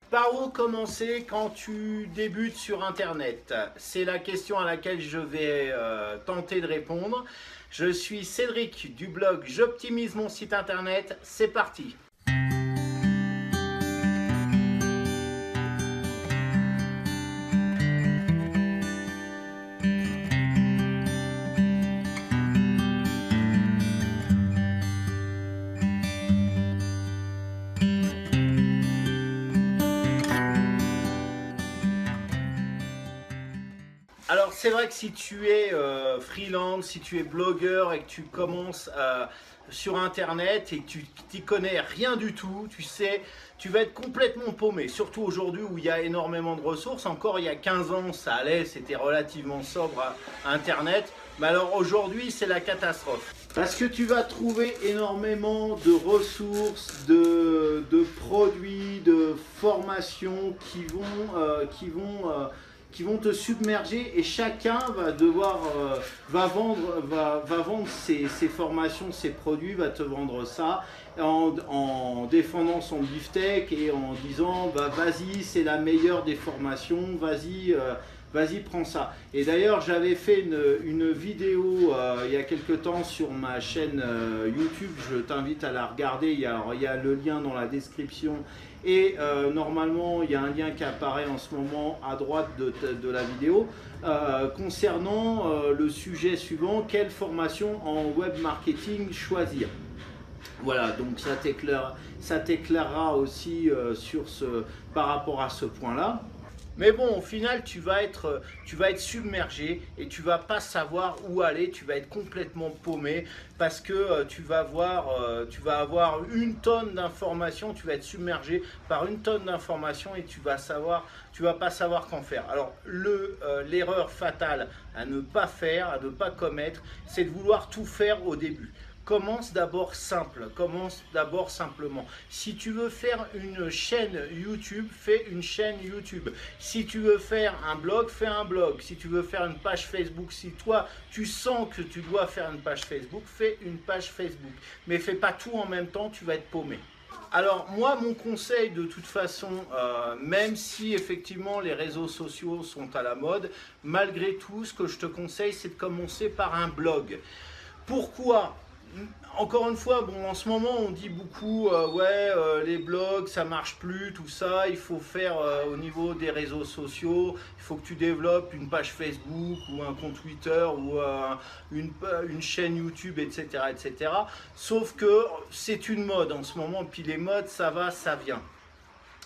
Par où commencer quand tu débutes sur Internet? C'est la question à laquelle je vais tenter de répondre. Je suis Cédric du blog J'optimise mon site Internet. C'est parti! Alors c'est vrai que si tu es freelance, si tu es blogueur et que tu commences sur Internet et que tu t'y connais rien du tout, tu sais, tu vas être complètement paumé. Surtout aujourd'hui où il y a énormément de ressources. Encore il y a 15 ans, ça allait, c'était relativement sobre à Internet. Mais alors aujourd'hui, c'est la catastrophe. Parce que tu vas trouver énormément de ressources, de produits, de formations qui vont te submerger et chacun va devoir va vendre ses formations, ses produits, va te vendre ça en défendant son beefsteak et en disant bah, vas-y c'est la meilleure des formations, vas-y prends ça. Et d'ailleurs j'avais fait une vidéo il y a quelque temps sur ma chaîne YouTube, je t'invite à la regarder, il y a le lien dans la description et normalement il y a un lien qui apparaît en ce moment à droite de la vidéo concernant le sujet suivant, quelle formation en web marketing choisir. Voilà, donc ça t'éclairera aussi par rapport à ce point-là. Mais bon, au final, tu vas être submergé et tu vas pas savoir où aller, tu vas être complètement paumé parce que tu vas avoir une tonne d'informations, tu vas être submergé par une tonne d'informations et tu vas pas savoir qu'en faire. Alors, l'erreur fatale à ne pas faire, à ne pas commettre, c'est de vouloir tout faire au début. Commence d'abord simple, commence d'abord simplement. Si tu veux faire une chaîne YouTube, fais une chaîne YouTube. Si tu veux faire un blog, fais un blog. Si tu veux faire une page Facebook, si toi tu sens que tu dois faire une page Facebook, fais une page Facebook. Mais fais pas tout en même temps, tu vas être paumé. Alors moi, mon conseil de toute façon, même si effectivement les réseaux sociaux sont à la mode, malgré tout, ce que je te conseille, c'est de commencer par un blog. Pourquoi ? Encore une fois, bon, en ce moment on dit beaucoup les blogs ça marche plus, tout ça, il faut faire au niveau des réseaux sociaux, il faut que tu développes une page Facebook ou un compte Twitter ou une chaîne YouTube, etc. Sauf que c'est une mode en ce moment, puis les modes ça va, ça vient.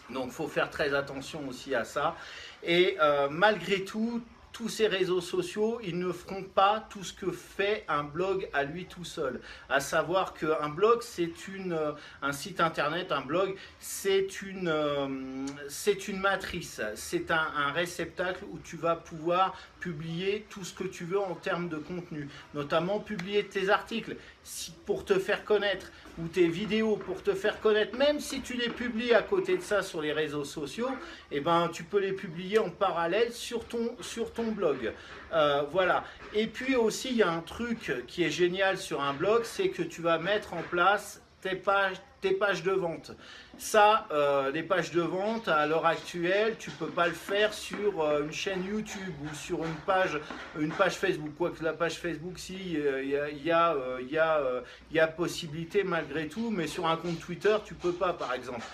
Donc il faut faire très attention aussi à ça. Et malgré tout, tous ces réseaux sociaux, ils ne feront pas tout ce que fait un blog à lui tout seul. À savoir qu'un blog, c'est un site internet, un blog, c'est une matrice, c'est un réceptacle où tu vas pouvoir publier tout ce que tu veux en termes de contenu, notamment publier tes articles pour te faire connaître ou tes vidéos pour te faire connaître, même si tu les publies à côté de ça sur les réseaux sociaux, eh ben, tu peux les publier en parallèle sur ton blog. Voilà. Et puis aussi, il y a un truc qui est génial sur un blog, c'est que tu vas mettre en place tes pages de vente. Ça, les pages de vente, à l'heure actuelle, tu ne peux pas le faire sur une chaîne YouTube ou sur une page Facebook. Quoique la page Facebook, si, il y a possibilité malgré tout, mais sur un compte Twitter, tu ne peux pas, par exemple.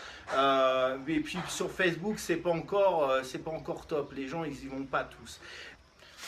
Et puis sur Facebook, c'est pas encore top. Les gens, ils y vont pas tous.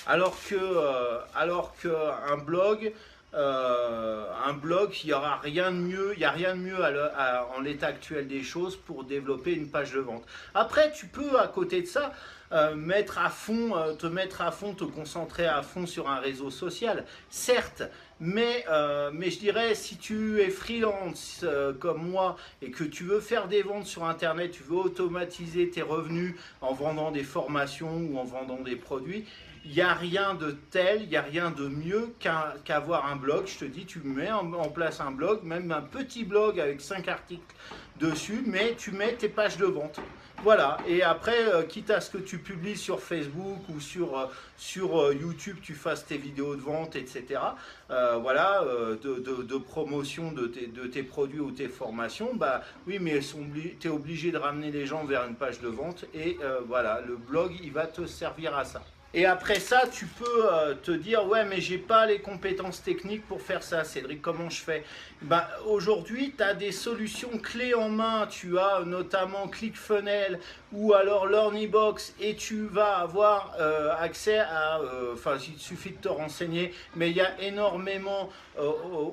Alors qu'un blog, il n'y aura rien de mieux, il n'y a rien de mieux en l'état actuel des choses pour développer une page de vente. Après, tu peux à côté de ça te mettre à fond, te concentrer à fond sur un réseau social, certes, mais je dirais si tu es freelance comme moi et que tu veux faire des ventes sur Internet, tu veux automatiser tes revenus en vendant des formations ou en vendant des produits, il n'y a rien de tel, il n'y a rien de mieux qu'avoir un blog. Je te dis, tu mets en place un blog, même un petit blog avec 5 articles dessus, mais tu mets tes pages de vente. Voilà, et après, quitte à ce que tu publies sur Facebook ou sur YouTube, tu fasses tes vidéos de vente, etc. Voilà, de promotion de tes produits ou tes formations, bah oui, mais tu es obligé de ramener les gens vers une page de vente et voilà, le blog, il va te servir à ça. Et après ça, tu peux te dire, ouais, mais j'ai pas les compétences techniques pour faire ça, Cédric, comment je fais? Bah, aujourd'hui, tu as des solutions clés en main, tu as notamment ClickFunnels ou alors LearnyBox et tu vas avoir accès à, enfin, il suffit de te renseigner, mais il y a énormément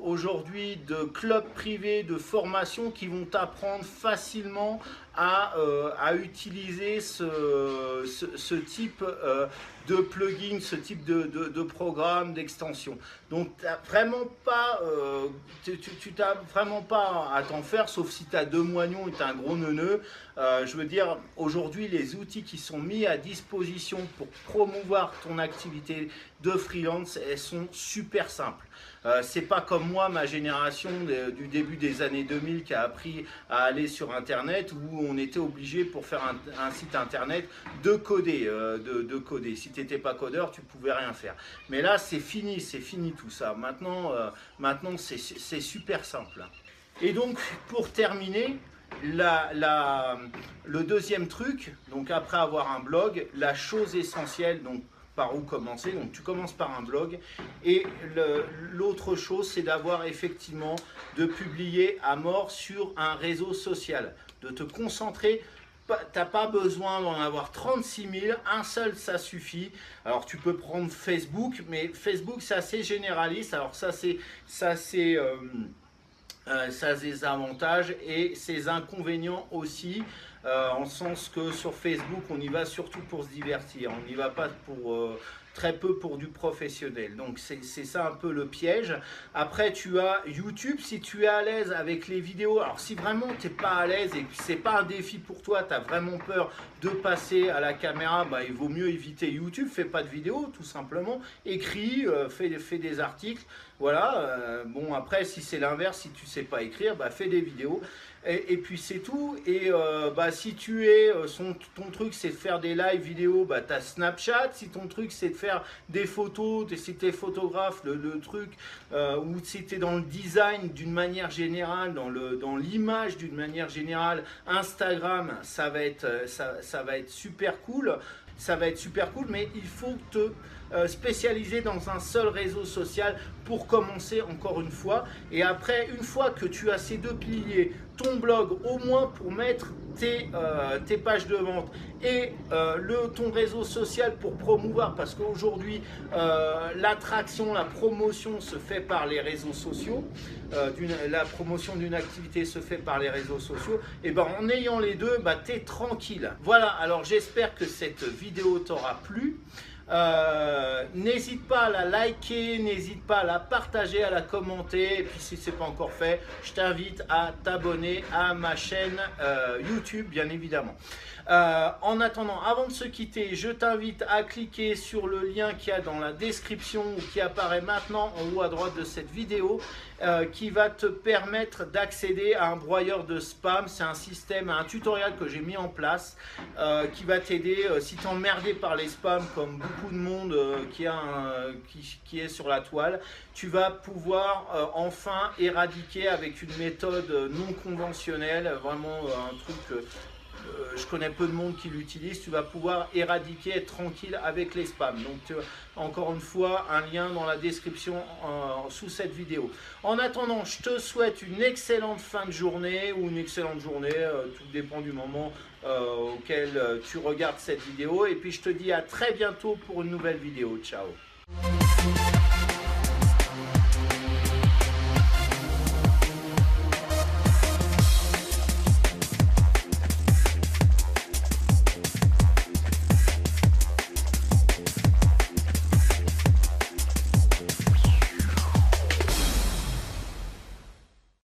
aujourd'hui de clubs privés, de formations qui vont t'apprendre facilement à utiliser ce type de plugin, ce type de programme, d'extension. Donc tu n'as vraiment pas, vraiment pas à t'en faire, sauf si tu as deux moignons et tu as un gros neuneu. Je veux dire, aujourd'hui, les outils qui sont mis à disposition pour promouvoir ton activité de freelance, elles sont super simples. C'est pas comme moi, ma génération du début des années 2000 qui a appris à aller sur Internet où on était obligé pour faire un site Internet de coder. Si tu n'étais pas codeur, tu pouvais rien faire. Mais là, c'est fini tout ça. Maintenant c'est super simple. Et donc, pour terminer, le deuxième truc, donc après avoir un blog, la chose essentielle, donc par où commencer, donc tu commences par un blog et l'autre chose c'est d'avoir effectivement de publier à mort sur un réseau social, de te concentrer. Tu n'as pas besoin d'en avoir 36 000, un seul ça suffit. Alors tu peux prendre Facebook, mais Facebook c'est assez généraliste, alors ça a ses avantages et ses inconvénients aussi, en sens que sur Facebook, on y va surtout pour se divertir, on n'y va pas pour très peu pour du professionnel. Donc c'est ça un peu le piège. Après tu as YouTube, si tu es à l'aise avec les vidéos, alors si vraiment tu n'es pas à l'aise et que c'est pas un défi pour toi, tu as vraiment peur de passer à la caméra, bah, il vaut mieux éviter YouTube, fais pas de vidéos tout simplement, écris, fais des articles. Voilà, bon après si c'est l'inverse, si tu sais pas écrire, bah, fais des vidéos et puis c'est tout. Et bah, si ton truc c'est de faire des live vidéo, bah, tu as Snapchat. Si ton truc c'est de faire des photos, si tu es photographe, le truc, ou si tu es dans le design d'une manière générale, dans l'image d'une manière générale, Instagram, ça va être super cool. Ça va être super cool, mais il faut te spécialiser dans un seul réseau social pour commencer encore une fois. Et après, une fois que tu as ces deux piliers, ton blog au moins pour mettre tes pages de vente et ton réseau social pour promouvoir, parce qu'aujourd'hui l'attraction, la promotion se fait par les réseaux sociaux, la promotion d'une activité se fait par les réseaux sociaux, et ben en ayant les deux, bah, tu es tranquille. Voilà, alors j'espère que cette vidéo t'aura plu. N'hésite pas à la liker, n'hésite pas à la partager, à la commenter, et puis si ce n'est pas encore fait, je t'invite à t'abonner à ma chaîne YouTube bien évidemment. En attendant, avant de se quitter, je t'invite à cliquer sur le lien qu'il y a dans la description ou qui apparaît maintenant en haut à droite de cette vidéo, qui va te permettre d'accéder à un broyeur de spam. C'est un système, un tutoriel que j'ai mis en place qui va t'aider si tu es emmerdé par les spams comme beaucoup de monde qui est sur la toile. Tu vas pouvoir enfin éradiquer avec une méthode non conventionnelle, vraiment un truc... je connais peu de monde qui l'utilise. Tu vas pouvoir éradiquer, être tranquille avec les spams. Donc encore une fois, un lien dans la description sous cette vidéo. En attendant, je te souhaite une excellente fin de journée ou une excellente journée, tout dépend du moment auquel tu regardes cette vidéo. Et puis je te dis à très bientôt pour une nouvelle vidéo. Ciao.